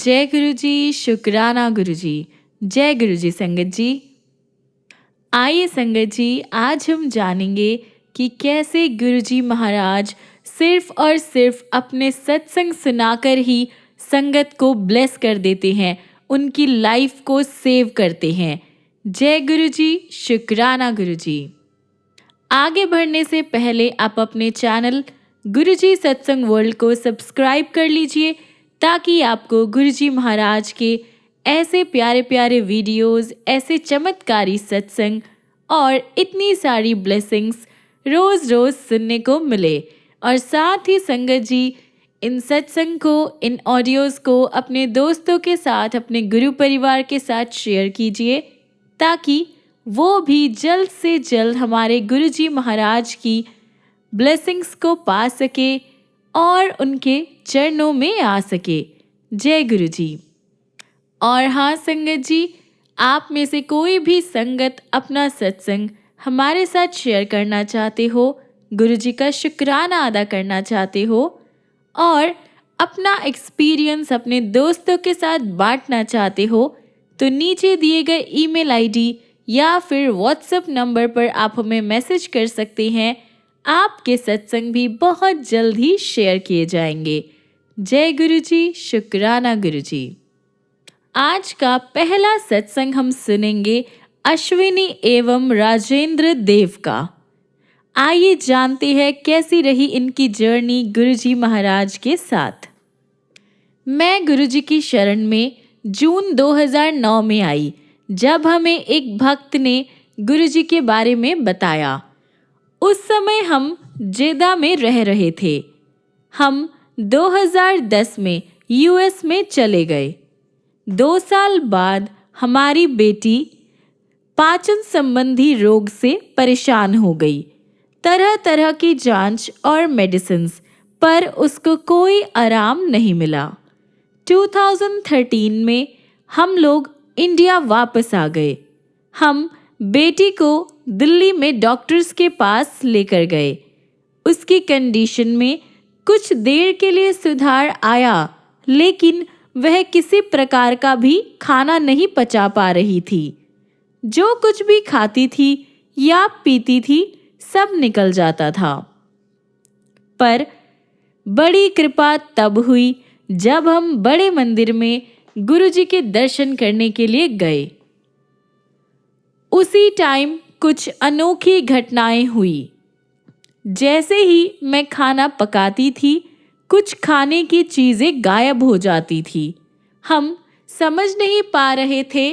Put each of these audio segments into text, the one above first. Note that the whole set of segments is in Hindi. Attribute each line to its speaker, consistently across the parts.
Speaker 1: जय गुरु जी, शुक्राना गुरु जी। जय गुरु जी संगत जी। आइए संगत जी, आज हम जानेंगे कि कैसे गुरु जी महाराज सिर्फ और सिर्फ अपने सत्संग सुनाकर ही संगत को ब्लेस कर देते हैं, उनकी लाइफ को सेव करते हैं। जय गुरु जी, शुक्राना गुरु जी। आगे बढ़ने से पहले आप अपने चैनल गुरुजी सत्संग वर्ल्ड को सब्सक्राइब कर लीजिए ताकि आपको गुरुजी महाराज के ऐसे प्यारे प्यारे वीडियोस, ऐसे चमत्कारी सत्संग और इतनी सारी ब्लेसिंग्स रोज़ रोज़ सुनने को मिले। और साथ ही संगत जी, इन सत्संग को, इन ऑडियोज़ को अपने दोस्तों के साथ, अपने गुरु परिवार के साथ शेयर कीजिए ताकि वो भी जल्द से जल्द हमारे गुरुजी महाराज की ब्लेसिंग्स को पा सके और उनके चरणों में आ सके। जय गुरु जी। और हाँ संगत जी, आप में से कोई भी संगत अपना सत्संग हमारे साथ शेयर करना चाहते हो, गुरु जी का शुक्राना अदा करना चाहते हो और अपना एक्सपीरियंस अपने दोस्तों के साथ बांटना चाहते हो, तो नीचे दिए गए ईमेल आईडी या फिर व्हाट्सएप नंबर पर आप हमें मैसेज कर सकते हैं। आपके सत्संग भी बहुत जल्द ही शेयर किए जाएंगे। जय गुरु जी, शुक्राना गुरु जी। आज का पहला सत्संग हम सुनेंगे अश्विनी एवं राजेंद्र देव का। आइए जानते हैं कैसी रही इनकी जर्नी गुरुजी महाराज के साथ। मैं गुरुजी की शरण में जून 2009 में आई, जब हमें एक भक्त ने गुरुजी के बारे में बताया। उस समय हम जेदा में रह रहे थे। हम 2010 में यूएस में चले गए। 2 साल बाद हमारी बेटी पाचन संबंधी रोग से परेशान हो गई। तरह तरह की जांच और मेडिसिन्स, पर उसको कोई आराम नहीं मिला। 2013 में हम लोग इंडिया वापस आ गए। हम बेटी को दिल्ली में डॉक्टर्स के पास लेकर गए। उसकी कंडीशन में कुछ देर के लिए सुधार आया, लेकिन वह किसी प्रकार का भी खाना नहीं पचा पा रही थी। जो कुछ भी खाती थी या पीती थी, सब निकल जाता था। पर बड़ी कृपा तब हुई जब हम बड़े मंदिर में गुरुजी के दर्शन करने के लिए गए। उसी टाइम कुछ अनोखी घटनाएं हुई। जैसे ही मैं खाना पकाती थी, कुछ खाने की चीज़ें गायब हो जाती थी। हम समझ नहीं पा रहे थे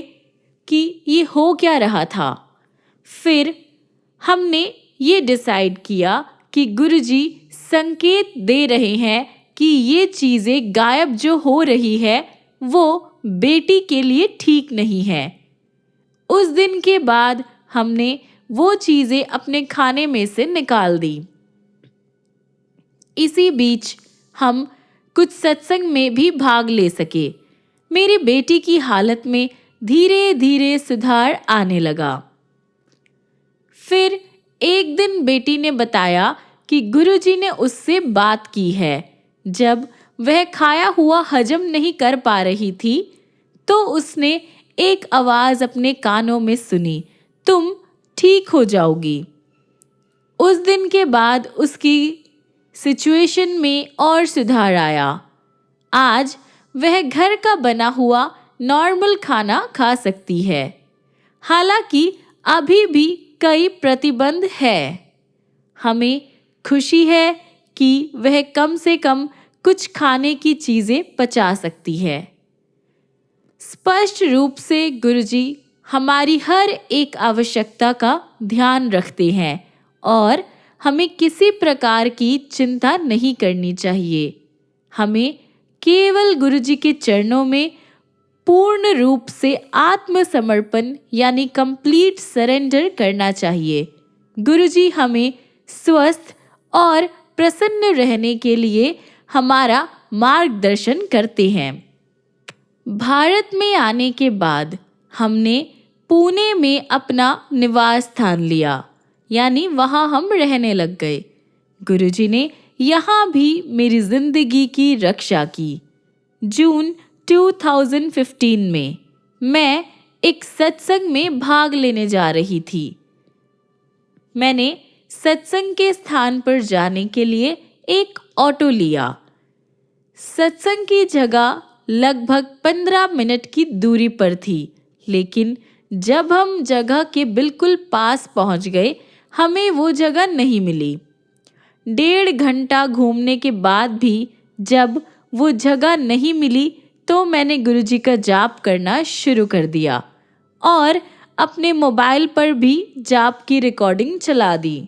Speaker 1: कि ये हो क्या रहा था। फिर हमने ये डिसाइड किया कि गुरुजी संकेत दे रहे हैं कि ये चीज़ें गायब जो हो रही है वो बेटी के लिए ठीक नहीं है। उस दिन के बाद हमने वो चीज़ें अपने खाने में से निकाल दी। इसी बीच हम कुछ सत्संग में भी भाग ले सके। मेरी बेटी की हालत में धीरे धीरे सुधार आने लगा। फिर एक दिन बेटी ने बताया कि गुरुजी ने उससे बात की है। जब वह खाया हुआ हजम नहीं कर पा रही थी, तो उसने एक आवाज़ अपने कानों में सुनी, तुम ठीक हो जाओगी। उस दिन के बाद उसकी सिचुएशन में और सुधार आया। आज वह घर का बना हुआ नॉर्मल खाना खा सकती है। हालांकि अभी भी कई प्रतिबंध है। हमें खुशी है कि वह कम से कम कुछ खाने की चीज़ें पचा सकती है। स्पष्ट रूप से गुरुजी हमारी हर एक आवश्यकता का ध्यान रखते हैं और हमें किसी प्रकार की चिंता नहीं करनी चाहिए। हमें केवल गुरुजी के चरणों में पूर्ण रूप से आत्मसमर्पण यानी कंप्लीट सरेंडर करना चाहिए। गुरुजी हमें स्वस्थ और प्रसन्न रहने के लिए हमारा मार्गदर्शन करते हैं। भारत में आने के बाद हमने पुणे में अपना निवास स्थान लिया, यानी वहाँ हम रहने लग गए। गुरुजी ने यहाँ भी मेरी जिंदगी की रक्षा की। जून 2015 में मैं एक सत्संग में भाग लेने जा रही थी। मैंने सत्संग के स्थान पर जाने के लिए एक ऑटो लिया। सत्संग की जगह लगभग 15 मिनट की दूरी पर थी, लेकिन जब हम जगह के बिल्कुल पास पहुंच गए, हमें वो जगह नहीं मिली। 1.5 घंटा घूमने के बाद भी जब वो जगह नहीं मिली तो मैंने गुरुजी का जाप करना शुरू कर दिया और अपने मोबाइल पर भी जाप की रिकॉर्डिंग चला दी।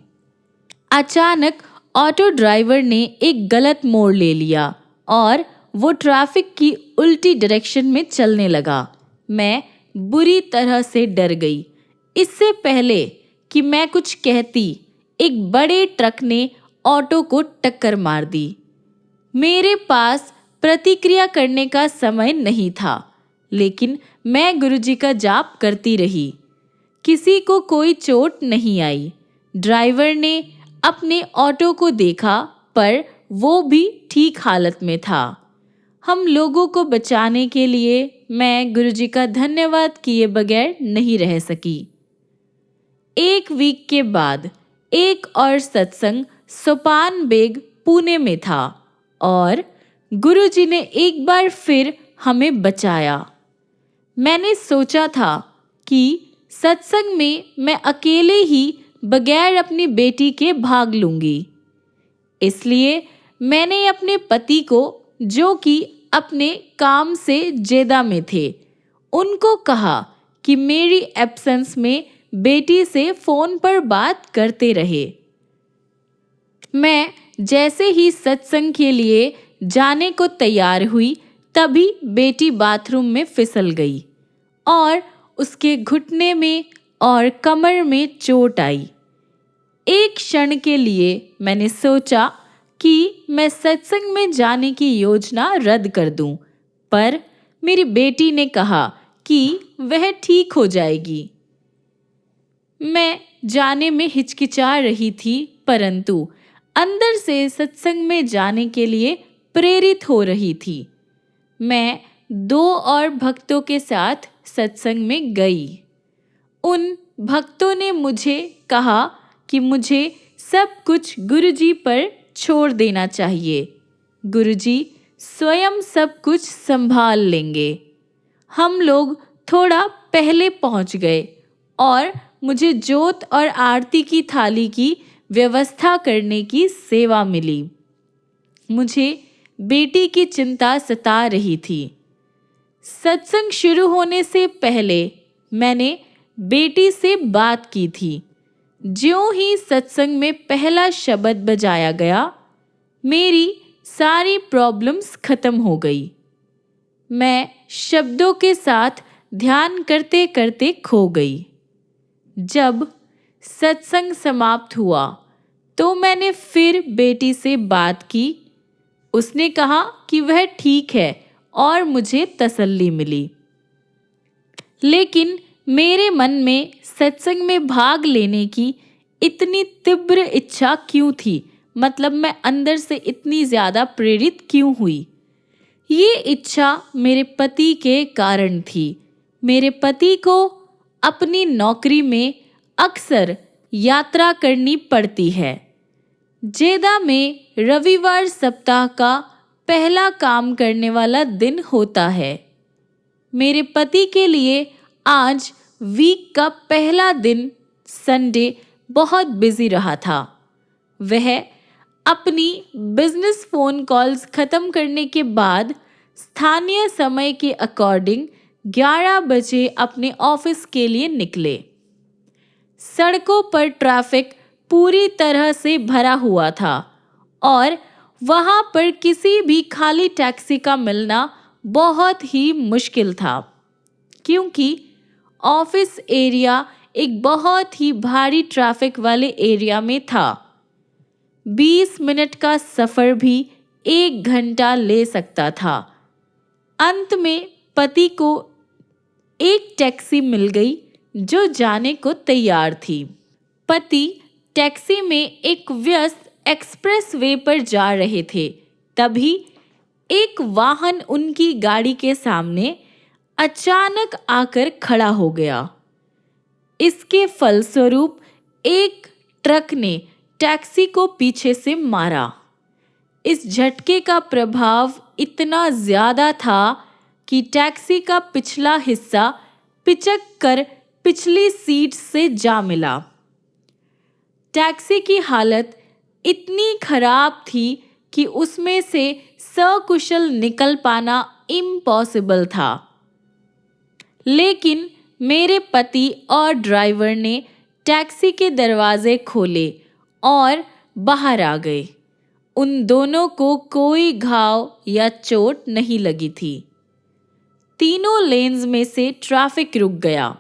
Speaker 1: अचानक ऑटो ड्राइवर ने एक गलत मोड़ ले लिया और वो ट्रैफिक की उल्टी डायरेक्शन में चलने लगा। मैं बुरी तरह से डर गई। इससे पहले कि मैं कुछ कहती, एक बड़े ट्रक ने ऑटो को टक्कर मार दी। मेरे पास प्रतिक्रिया करने का समय नहीं था, लेकिन मैं गुरुजी का जाप करती रही। किसी को कोई चोट नहीं आई। ड्राइवर ने अपने ऑटो को देखा, पर वो भी ठीक हालत में था। हम लोगों को बचाने के लिए मैं गुरुजी का धन्यवाद किए बगैर नहीं रह सकी। 1 वीक के बाद एक और सत्संग सोपान बेग पुणे में था और गुरुजी ने एक बार फिर हमें बचाया। मैंने सोचा था कि सत्संग में मैं अकेले ही बगैर अपनी बेटी के भाग लूंगी। इसलिए मैंने अपने पति को, जो कि अपने काम से जेदा में थे, उनको कहा कि मेरी एब्सेंस में बेटी से फ़ोन पर बात करते रहे। मैं जैसे ही सत्संग के लिए जाने को तैयार हुई, तभी बेटी बाथरूम में फिसल गई और उसके घुटने में और कमर में चोट आई। एक क्षण के लिए मैंने सोचा कि मैं सत्संग में जाने की योजना रद्द कर दूं, पर मेरी बेटी ने कहा कि वह ठीक हो जाएगी। मैं जाने में हिचकिचा रही थी, परंतु अंदर से सत्संग में जाने के लिए प्रेरित हो रही थी। मैं 2 और भक्तों के साथ सत्संग में गई। उन भक्तों ने मुझे कहा कि मुझे सब कुछ गुरुजी पर छोड़ देना चाहिए। गुरुजी स्वयं सब कुछ संभाल लेंगे। हम लोग थोड़ा पहले पहुंच गए और मुझे जोत और आरती की थाली की व्यवस्था करने की सेवा मिली। मुझे बेटी की चिंता सता रही थी। सत्संग शुरू होने से पहले मैंने बेटी से बात की थी। ज्यों ही सत्संग में पहला शब्द बजाया गया, मेरी सारी प्रॉब्लम्स खत्म हो गई। मैं शब्दों के साथ ध्यान करते करते खो गई। जब सत्संग समाप्त हुआ तो मैंने फिर बेटी से बात की। उसने कहा कि वह ठीक है और मुझे तसल्ली मिली। लेकिन मेरे मन में सत्संग में भाग लेने की इतनी तीव्र इच्छा क्यों थी? मतलब मैं अंदर से इतनी ज़्यादा प्रेरित क्यों हुई? ये इच्छा मेरे पति के कारण थी। मेरे पति को अपनी नौकरी में अक्सर यात्रा करनी पड़ती है। जेदा में रविवार सप्ताह का पहला काम करने वाला दिन होता है। मेरे पति के लिए आज वीक का पहला दिन संडे बहुत बिजी रहा था। वह अपनी बिजनेस फ़ोन कॉल्स ख़त्म करने के बाद स्थानीय समय के अकॉर्डिंग 11 बजे अपने ऑफिस के लिए निकले। सड़कों पर ट्रैफिक पूरी तरह से भरा हुआ था और वहाँ पर किसी भी खाली टैक्सी का मिलना बहुत ही मुश्किल था, क्योंकि ऑफिस एरिया एक बहुत ही भारी ट्रैफिक वाले एरिया में था। 20 मिनट का सफ़र भी 1 घंटा ले सकता था। अंत में पति को एक टैक्सी मिल गई जो जाने को तैयार थी। पति टैक्सी में एक व्यस्त एक्सप्रेस वे पर जा रहे थे। तभी एक वाहन उनकी गाड़ी के सामने अचानक आकर खड़ा हो गया। इसके फलस्वरूप एक ट्रक ने टैक्सी को पीछे से मारा। इस झटके का प्रभाव इतना ज़्यादा था कि टैक्सी का पिछला हिस्सा पिचक कर पिछली सीट से जा मिला। टैक्सी की हालत इतनी खराब थी कि उसमें से सकुशल निकल पाना इम्पॉसिबल था। लेकिन मेरे पति और ड्राइवर ने टैक्सी के दरवाजे खोले और बाहर आ गए। उन दोनों को कोई घाव या चोट नहीं लगी थी। तीनों लेन्स में से ट्रैफिक रुक गया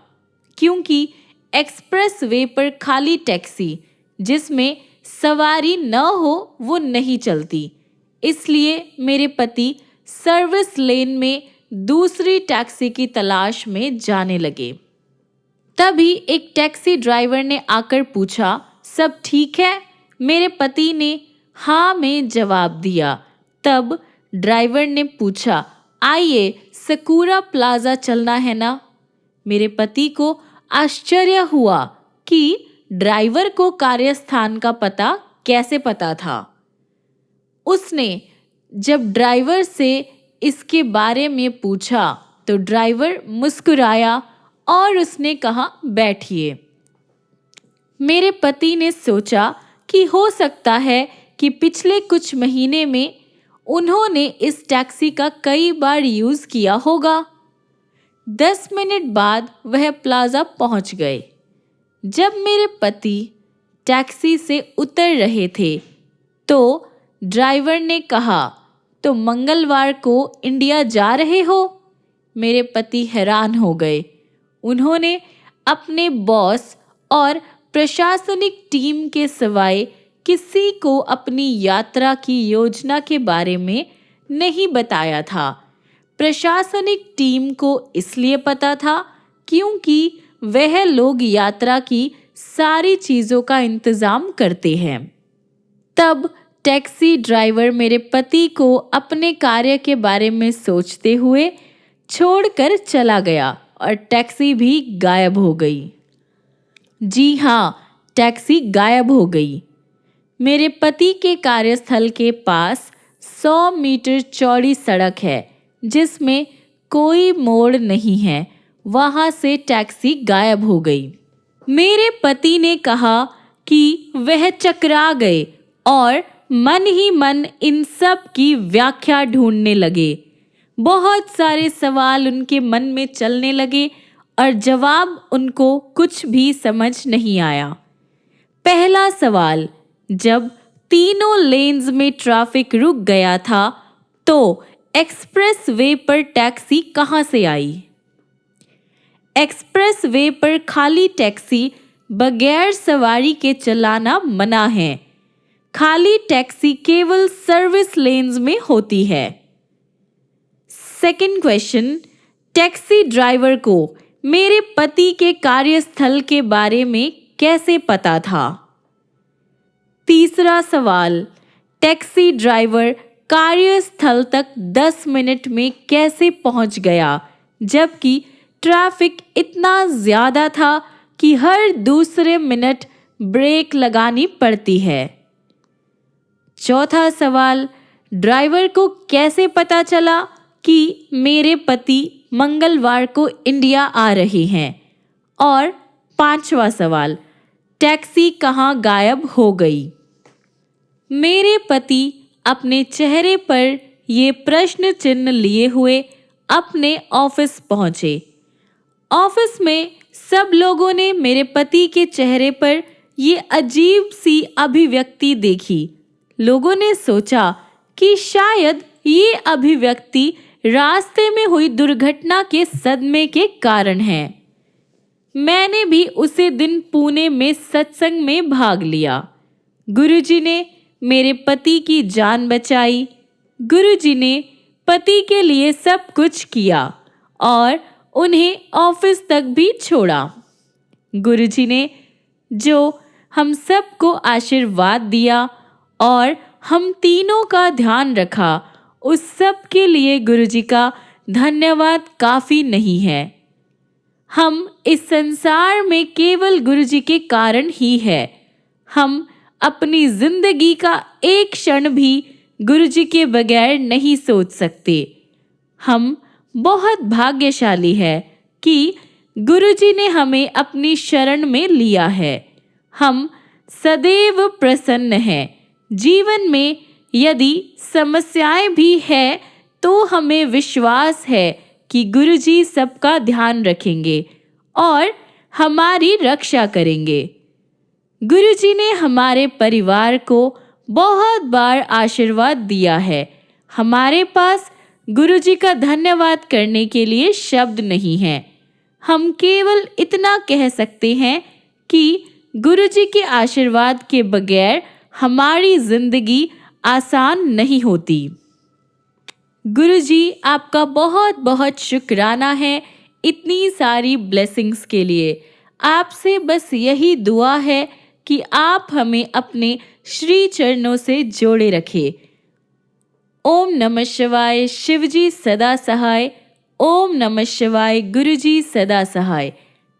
Speaker 1: क्योंकि एक्सप्रेस वे पर खाली टैक्सी जिसमें सवारी न हो वो नहीं चलती। इसलिए मेरे पति सर्विस लेन में दूसरी टैक्सी की तलाश में जाने लगे। तभी एक टैक्सी ड्राइवर ने आकर पूछा, सब ठीक है? मेरे पति ने हाँ में जवाब दिया। तब ड्राइवर ने पूछा, आइए सकूरा प्लाजा चलना है ना? मेरे पति को आश्चर्य हुआ कि ड्राइवर को कार्यस्थान का पता कैसे पता था। उसने जब ड्राइवर से इसके बारे में पूछा तो ड्राइवर मुस्कुराया और उसने कहा, बैठिए। मेरे पति ने सोचा कि हो सकता है कि पिछले कुछ महीने में उन्होंने इस टैक्सी का कई बार यूज़ किया होगा। 10 मिनट बाद वह प्लाजा पहुंच गए। जब मेरे पति टैक्सी से उतर रहे थे तो ड्राइवर ने कहा, तो मंगलवार को इंडिया जा रहे हो? मेरे पति हैरान हो गए। उन्होंने अपने बॉस और प्रशासनिक टीम के सिवाय किसी को अपनी यात्रा की योजना के बारे में नहीं बताया था। प्रशासनिक टीम को इसलिए पता था क्योंकि वह लोग यात्रा की सारी चीज़ों का इंतज़ाम करते हैं। तब टैक्सी ड्राइवर मेरे पति को अपने कार्य के बारे में सोचते हुए छोड़कर चला गया और टैक्सी भी गायब हो गई। जी हाँ, टैक्सी गायब हो गई। मेरे पति के कार्यस्थल के पास 100 मीटर चौड़ी सड़क है जिसमें कोई मोड़ नहीं है। वहाँ से टैक्सी गायब हो गई। मेरे पति ने कहा कि वह चकरा गए और मन ही मन इन सब की व्याख्या ढूंढने लगे। बहुत सारे सवाल उनके मन में चलने लगे और जवाब उनको कुछ भी समझ नहीं आया। पहला सवाल, जब तीनों लेन्स में ट्रैफिक रुक गया था तो एक्सप्रेस वे पर टैक्सी कहाँ से आई? एक्सप्रेस वे पर खाली टैक्सी बगैर सवारी के चलाना मना है। खाली टैक्सी केवल सर्विस लेन्स में होती है। सेकंड क्वेश्चन, टैक्सी ड्राइवर को मेरे पति के कार्यस्थल के बारे में कैसे पता था? तीसरा सवाल, टैक्सी ड्राइवर कार्यस्थल तक 10 मिनट में कैसे पहुंच गया जबकि ट्रैफिक इतना ज़्यादा था कि हर दूसरे मिनट ब्रेक लगानी पड़ती है। चौथा सवाल, ड्राइवर को कैसे पता चला कि मेरे पति मंगलवार को इंडिया आ रहे हैं? और पांचवा सवाल, टैक्सी कहाँ गायब हो गई? मेरे पति अपने चेहरे पर ये प्रश्न चिन्ह लिए हुए अपने ऑफिस पहुंचे। ऑफिस में सब लोगों ने मेरे पति के चेहरे पर ये अजीब सी अभिव्यक्ति देखी। लोगों ने सोचा कि शायद ये अभिव्यक्ति रास्ते में हुई दुर्घटना के सदमे के कारण है। मैंने भी उसी दिन पुणे में सत्संग में भाग लिया। गुरुजी ने मेरे पति की जान बचाई। गुरुजी ने पति के लिए सब कुछ किया और उन्हें ऑफिस तक भी छोड़ा। गुरुजी ने जो हम सबको आशीर्वाद दिया और हम तीनों का ध्यान रखा, उस सब के लिए गुरुजी का धन्यवाद काफ़ी नहीं है। हम इस संसार में केवल गुरुजी के कारण ही है। हम अपनी जिंदगी का एक क्षण भी गुरुजी के बगैर नहीं सोच सकते। हम बहुत भाग्यशाली है कि गुरुजी ने हमें अपनी शरण में लिया है। हम सदैव प्रसन्न हैं। जीवन में यदि समस्याएं भी है तो हमें विश्वास है कि गुरुजी सबका ध्यान रखेंगे और हमारी रक्षा करेंगे। गुरुजी ने हमारे परिवार को बहुत बार आशीर्वाद दिया है। हमारे पास गुरुजी का धन्यवाद करने के लिए शब्द नहीं हैं। हम केवल इतना कह सकते हैं कि गुरुजी के आशीर्वाद के बगैर हमारी जिंदगी आसान नहीं होती। गुरुजी आपका बहुत बहुत शुक्राना है इतनी सारी ब्लेसिंग्स के लिए। आपसे बस यही दुआ है कि आप हमें अपने श्री चरणों से जोड़े रखें। ओम नमः शिवाय, शिवजी सदा सहाय। ओम नमः शिवाय, गुरुजी सदा सहाय।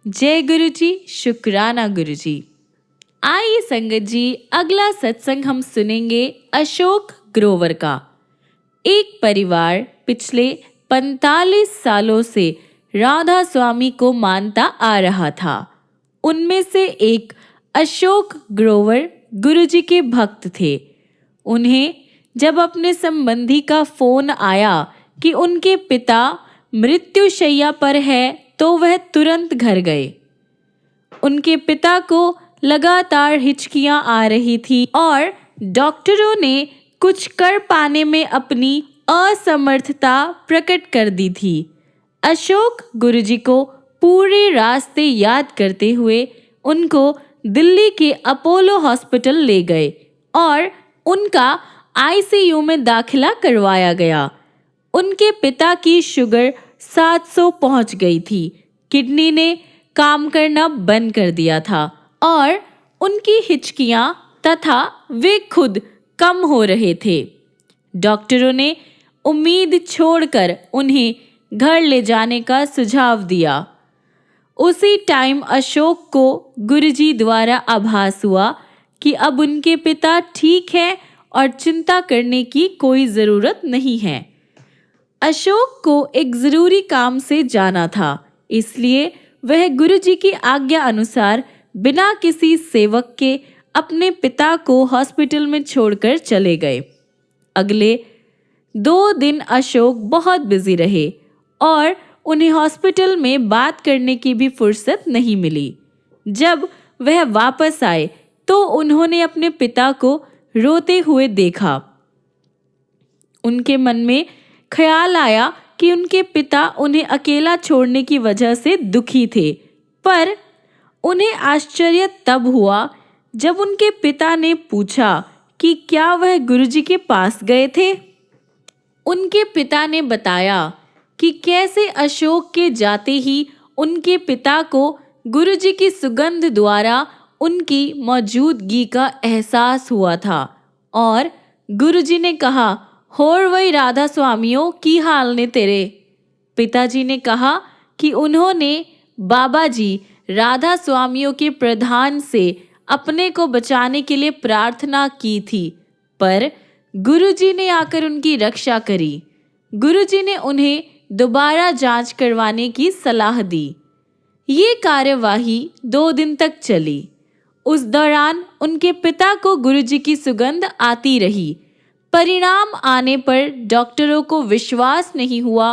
Speaker 1: जय गुरुजी, शुक्राना गुरुजी। आइए संगत जी, अगला सत्संग हम सुनेंगे अशोक ग्रोवर का। एक परिवार पिछले 45 सालों से राधा स्वामी को मानता आ रहा था। उनमें से एक अशोक ग्रोवर गुरुजी के भक्त थे। उन्हें जब अपने संबंधी का फोन आया कि उनके पिता मृत्युशैया पर है तो वह तुरंत घर गए। उनके पिता को लगातार हिचकियां आ रही थी और डॉक्टरों ने कुछ कर पाने में अपनी असमर्थता प्रकट कर दी थी। अशोक गुरुजी को पूरे रास्ते याद करते हुए उनको दिल्ली के अपोलो हॉस्पिटल ले गए और उनका आईसीयू में दाखिला करवाया गया। उनके पिता की शुगर 700 पहुंच गई थी। किडनी ने काम करना बंद कर दिया था और उनकी हिचकियां तथा वे खुद कम हो रहे थे। डॉक्टरों ने उम्मीद छोड़कर उन्हें घर ले जाने का सुझाव दिया। उसी टाइम अशोक को गुरुजी द्वारा आभास हुआ कि अब उनके पिता ठीक हैं और चिंता करने की कोई ज़रूरत नहीं है। अशोक को एक ज़रूरी काम से जाना था, इसलिए वह गुरुजी की आज्ञा अनुसार बिना किसी सेवक के अपने पिता को हॉस्पिटल में छोड़कर चले गए। अगले 2 दिन अशोक बहुत बिजी रहे और उन्हें हॉस्पिटल में बात करने की भी फुर्सत नहीं मिली। जब वह वापस आए तो उन्होंने अपने पिता को रोते हुए देखा। उनके मन में ख्याल आया कि उनके पिता उन्हें अकेला छोड़ने की वजह से दुखी थे, पर उन्हें आश्चर्य तब हुआ जब उनके पिता ने पूछा कि क्या वह गुरुजी के पास गए थे। उनके पिता ने बताया कि कैसे अशोक के जाते ही उनके पिता को गुरुजी की सुगंध द्वारा उनकी मौजूदगी का एहसास हुआ था और गुरुजी ने कहा, होर वही राधा स्वामियों की हाल ने तेरे। पिताजी ने कहा कि उन्होंने बाबा जी राधा स्वामियों के प्रधान से अपने को बचाने के लिए प्रार्थना की थी, पर गुरुजी ने आकर उनकी रक्षा करी। गुरुजी ने उन्हें दोबारा जांच करवाने की सलाह दी। ये कार्यवाही 2 दिन तक चली। उस दौरान उनके पिता को गुरुजी की सुगंध आती रही। परिणाम आने पर डॉक्टरों को विश्वास नहीं हुआ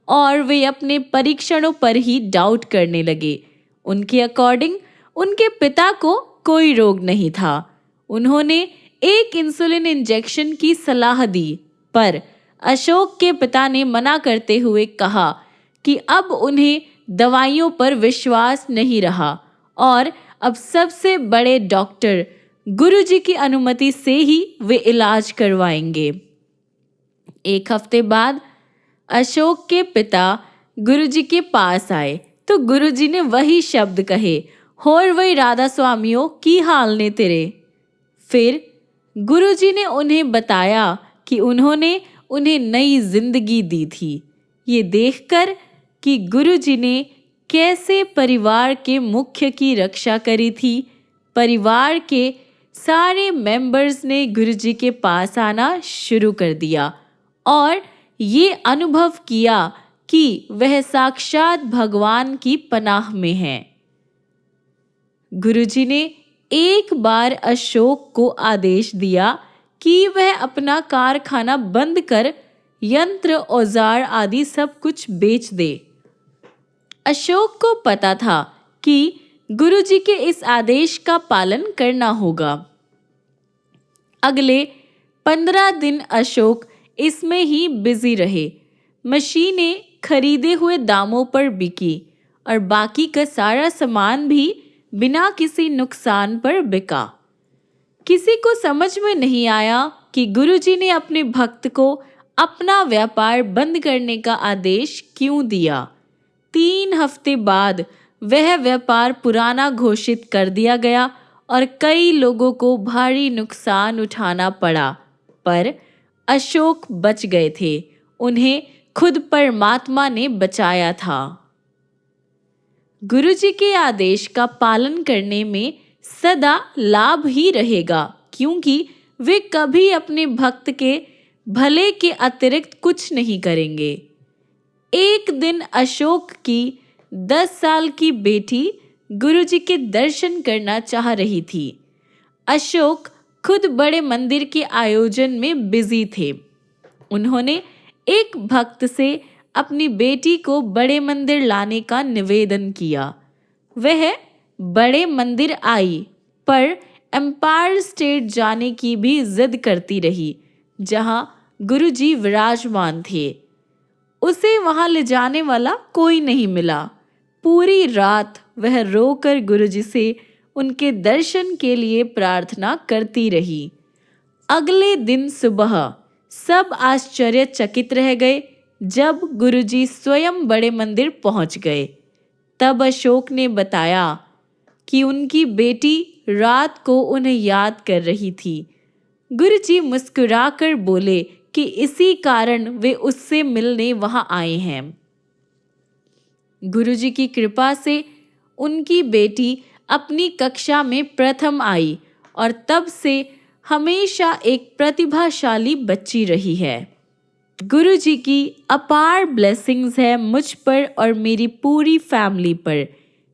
Speaker 1: और वे अपने परीक्षणों पर ही डाउट करने लगे। उनके अकॉर्डिंग उनके पिता को कोई रोग नहीं था। उन्होंने एक इंसुलिन इंजेक्शन की सलाह दी, पर अशोक के पिता ने मना करते हुए कहा कि अब उन्हें दवाइयों पर विश्वास नहीं रहा और अब सबसे बड़े डॉक्टर गुरुजी की अनुमति से ही वे इलाज करवाएंगे। 1 हफ्ते बाद अशोक के पिता गुरुजी के पास आए तो गुरुजी ने वही शब्द कहे, होर वही राधा स्वामियों की हाल ने तेरे। फिर गुरुजी ने उन्हें बताया कि उन्होंने उन्हें नई जिंदगी दी थी। ये देखकर कि गुरुजी ने कैसे परिवार के मुख्य की रक्षा करी थी, परिवार के सारे मेंबर्स ने गुरुजी के पास आना शुरू कर दिया और ये अनुभव किया कि वह साक्षात भगवान की पनाह में हैं। गुरुजी ने एक बार अशोक को आदेश दिया कि वह अपना कारखाना बंद कर यंत्र औजार आदि सब कुछ बेच दे। अशोक को पता था कि गुरुजी के इस आदेश का पालन करना होगा। अगले 15 दिन अशोक इसमें ही बिजी रहे। मशीनें खरीदे हुए दामों पर बिकी और बाकी का सारा सामान भी बिना किसी नुकसान पर बिका। किसी को समझ में नहीं आया कि गुरुजी ने अपने भक्त को अपना व्यापार बंद करने का आदेश क्यों दिया। 3 हफ्ते बाद वह व्यापार पुराना घोषित कर दिया गया और कई लोगों को भारी नुकसान उठाना पड़ा, पर अशोक बच गए थे। उन्हें खुद परमात्मा ने बचाया था। गुरुजी के आदेश का पालन करने में सदा लाभ ही रहेगा, क्योंकि वे कभी अपने भक्त के भले के अतिरिक्त कुछ नहीं करेंगे। एक दिन अशोक की 10 साल की बेटी गुरुजी के दर्शन करना चाह रही थी। अशोक खुद बड़े मंदिर के आयोजन में बिजी थे। उन्होंने एक भक्त से अपनी बेटी को बड़े मंदिर लाने का निवेदन किया। वह बड़े मंदिर आई, पर एम्पायर स्टेट जाने की भी जिद करती रही, जहां गुरुजी विराजमान थे। उसे वहां ले जाने वाला कोई नहीं मिला। पूरी रात वह रोकर गुरुजी से उनके दर्शन के लिए प्रार्थना करती रही। अगले दिन सुबह सब आश्चर्यचकित रह गए जब गुरुजी स्वयं बड़े मंदिर पहुंच गए। तब अशोक ने बताया कि उनकी बेटी रात को उन्हें याद कर रही थी। गुरुजी मुस्कुराकर बोले कि इसी कारण वे उससे मिलने वहां आए हैं। गुरुजी की कृपा से उनकी बेटी अपनी कक्षा में प्रथम आई और तब से हमेशा एक प्रतिभाशाली बच्ची रही है। गुरुजी की अपार ब्लेसिंग्स है मुझ पर और मेरी पूरी फैमिली पर।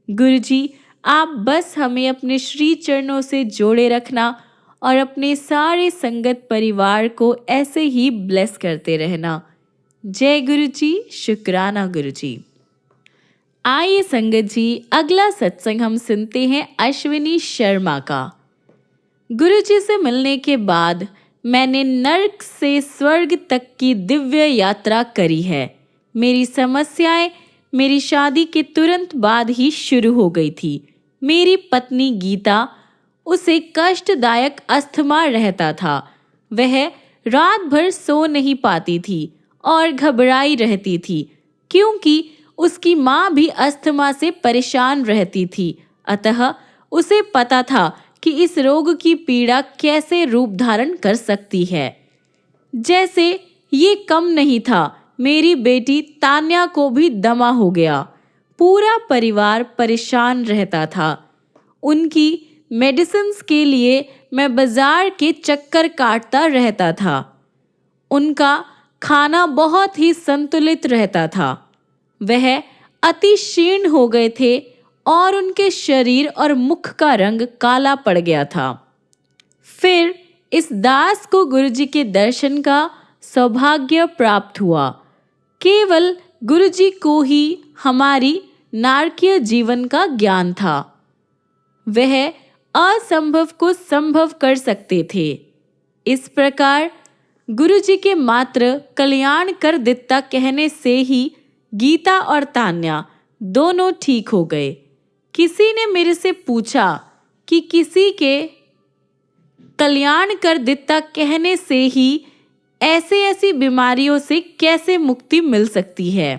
Speaker 1: गुरुजी, आप बस हमें अपने श्री चरणों से जोड़े रखना और अपने सारे संगत परिवार को ऐसे ही ब्लेस करते रहना। जय गुरुजी, शुक्राना गुरुजी। आइए संगत जी, अगला सत्संग हम सुनते हैं अश्विनी शर्मा का। गुरुजी से मिलने के बाद मैंने नर्क से स्वर्ग तक की दिव्य यात्रा करी है। मेरी समस्याएं मेरी शादी के तुरंत बाद ही शुरू हो गई थी। मेरी पत्नी गीता, उसे कष्टदायक अस्थमा रहता था। वह रात भर सो नहीं पाती थी और घबराई रहती थी, क्योंकि उसकी माँ भी अस्थमा से परेशान रहती थी। अतः उसे पता था कि इस रोग की पीड़ा कैसे रूप धारण कर सकती है। जैसे ये कम नहीं था, मेरी बेटी तान्या को भी दमा हो गया। पूरा परिवार परेशान रहता था। उनकी मेडिसिन्स के लिए मैं बाजार के चक्कर काटता रहता था। उनका खाना बहुत ही संतुलित रहता था। वह अति क्षीण हो गए थे और उनके शरीर और मुख का रंग काला पड़ गया था। फिर इस दास को गुरुजी के दर्शन का सौभाग्य प्राप्त हुआ। केवल गुरुजी को ही हमारी नारकीय जीवन का ज्ञान था। वह असंभव को संभव कर सकते थे। इस प्रकार गुरुजी के मात्र कल्याण कर दित्ता कहने से ही गीता और तान्या दोनों ठीक हो गए। किसी ने मेरे से पूछा कि किसी के कल्याण कर दित्ता कहने से ही ऐसी बीमारियों से कैसे मुक्ति मिल सकती है।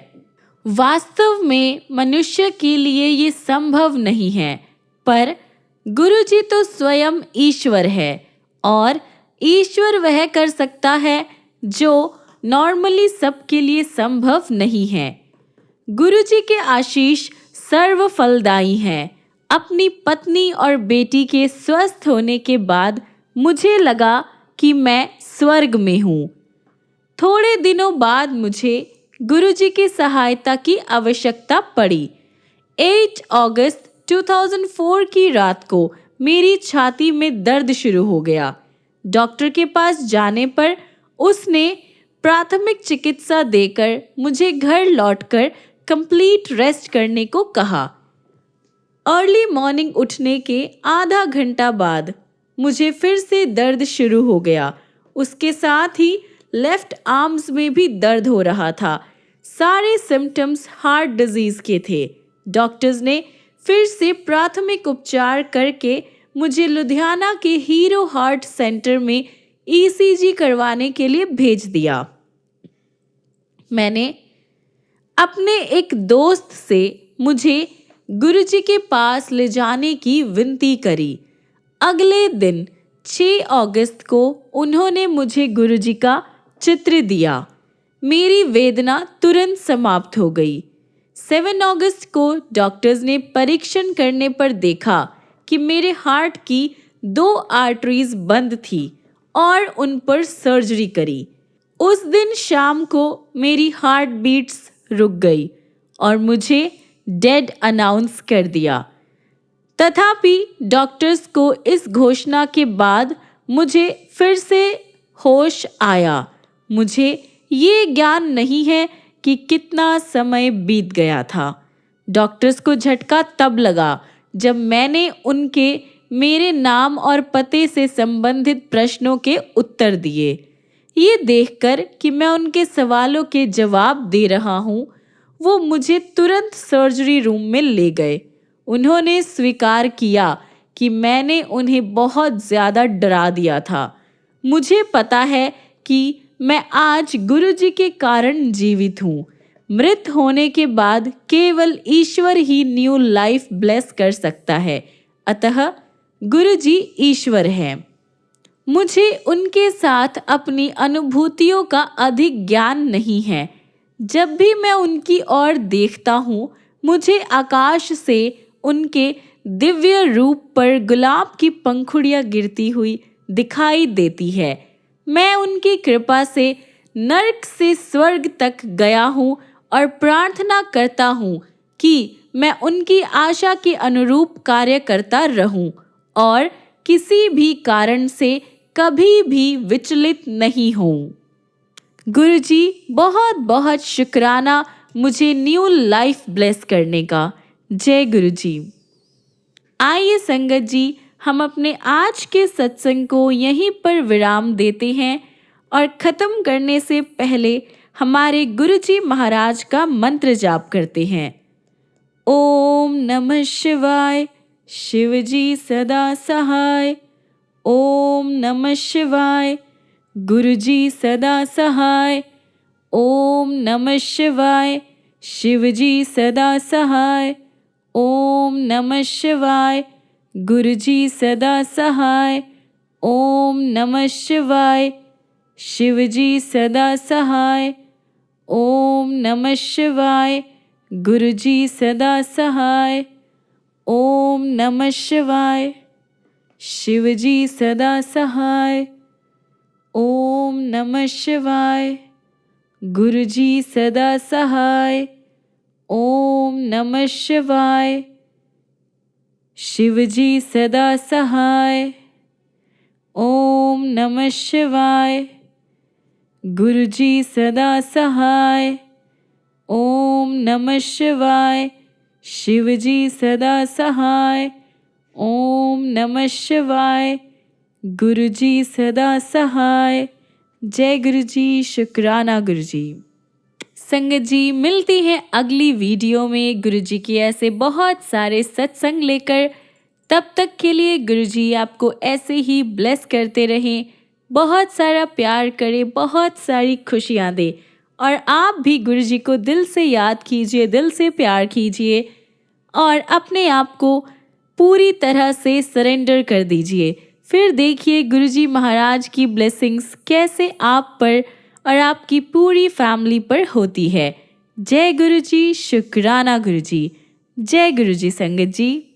Speaker 1: वास्तव में मनुष्य के लिए ये संभव नहीं है, पर गुरुजी तो स्वयं ईश्वर है और ईश्वर वह कर सकता है जो नॉर्मली सबके लिए संभव नहीं है। गुरुजी के आशीष सर्व फलदायी हैं। अपनी पत्नी और बेटी के स्वस्थ होने के बाद मुझे लगा कि मैं स्वर्ग में हूँ। थोड़े दिनों बाद मुझे गुरुजी की सहायता की आवश्यकता पड़ी। 8 अगस्त 2004 की रात को मेरी छाती में दर्द शुरू हो गया। डॉक्टर के पास जाने पर उसने प्राथमिक चिकित्सा देकर मुझे घर लौटकर कंप्लीट रेस्ट करने को कहा। अर्ली मॉर्निंग उठने के आधा घंटा बाद मुझे फिर से दर्द शुरू हो गया। उसके साथ ही लेफ्ट आर्म्स में भी दर्द हो रहा था। सारे सिम्टम्स हार्ट डिजीज के थे। डॉक्टर्स ने फिर से प्राथमिक उपचार करके मुझे लुधियाना के हीरो हार्ट सेंटर में ईसीजी करवाने के लिए भेज दिया। मैंने अपने एक दोस्त से मुझे गुरुजी के पास ले जाने की विनती करी। अगले दिन 6 अगस्त को उन्होंने मुझे गुरुजी का चित्र दिया। मेरी वेदना तुरंत समाप्त हो गई। 7 अगस्त को डॉक्टर्स ने परीक्षण करने पर देखा कि मेरे हार्ट की 2 आर्टरीज बंद थी और उन पर सर्जरी करी। उस दिन शाम को मेरी हार्ट बीट्स रुक गई और मुझे डेड अनाउंस कर दिया। तथापि डॉक्टर्स को इस घोषणा के बाद मुझे फिर से होश आया। मुझे ये ज्ञान नहीं है कि कितना समय बीत गया था। डॉक्टर्स को झटका तब लगा जब मैंने उनके मेरे नाम और पते से संबंधित प्रश्नों के उत्तर दिए। ये देखकर कि मैं उनके सवालों के जवाब दे रहा हूँ, वो मुझे तुरंत सर्जरी रूम में ले गए। उन्होंने स्वीकार किया कि मैंने उन्हें बहुत ज़्यादा डरा दिया था। मुझे पता है कि मैं आज गुरुजी के कारण जीवित हूँ। मृत होने के बाद केवल ईश्वर ही न्यू लाइफ ब्लेस कर सकता है। अतः गुरुजी ईश्वर है। मुझे उनके साथ अपनी अनुभूतियों का अधिक ज्ञान नहीं है। जब भी मैं उनकी ओर देखता हूँ, मुझे आकाश से उनके दिव्य रूप पर गुलाब की पंखुड़ियाँ गिरती हुई दिखाई देती है। मैं उनकी कृपा से नर्क से स्वर्ग तक गया हूँ और प्रार्थना करता हूँ कि मैं उनकी आशा के अनुरूप कार्य करता रहूं और किसी भी कारण से कभी भी विचलित नहीं हूँ। गुरुजी बहुत बहुत शुक्राना मुझे न्यू लाइफ ब्लेस करने का। जय गुरुजी। आइए संगत जी, हम अपने आज के सत्संग को यहीं पर विराम देते हैं और ख़त्म करने से पहले हमारे गुरुजी महाराज का मंत्र जाप करते हैं। ओम नमः शिवाय, शिवजी सदा सहाय। ओम नमः शिवाय, गुरुजी सदा सहाय। ओम नमः शिवाय, शिवजी सदा सहाय। ओम नमः शिवाय, गुरुजी सदा सहाय। ओम नमः शिवाय, शिवजी सदा सहाय। ओम नमः शिवाय, गुरुजी सदा सहाय। ओम नमः शिवाय, शिवजी सदा सहाय। ओम नमः शिवाय, गुरुजी सदा सहाय। ओम नमः शिवाय, शिवजी सदा सहाय। ओम नमः शिवाय, गुरुजी सदा सहाय। ओम नमः शिवाय, शिवजी सदा सहाय। ओम नमः शिवाय, गुरुजी सदा सहाय। जय गुरुजी। शुक्राना गुरुजी। संगत जी, मिलते हैं अगली वीडियो में गुरुजी के ऐसे बहुत सारे सत्संग लेकर। तब तक के लिए गुरुजी आपको ऐसे ही ब्लेस करते रहें, बहुत सारा प्यार करें, बहुत सारी खुशियाँ दे। और आप भी गुरुजी को दिल से याद कीजिए, दिल से प्यार कीजिए और अपने आप को पूरी तरह से सरेंडर कर दीजिए। फिर देखिए गुरुजी महाराज की ब्लेसिंग्स कैसे आप पर और आपकी पूरी फैमिली पर होती है। जय गुरु जी, शुक्राना गुरु जी। जय गुरु जी संगत जी।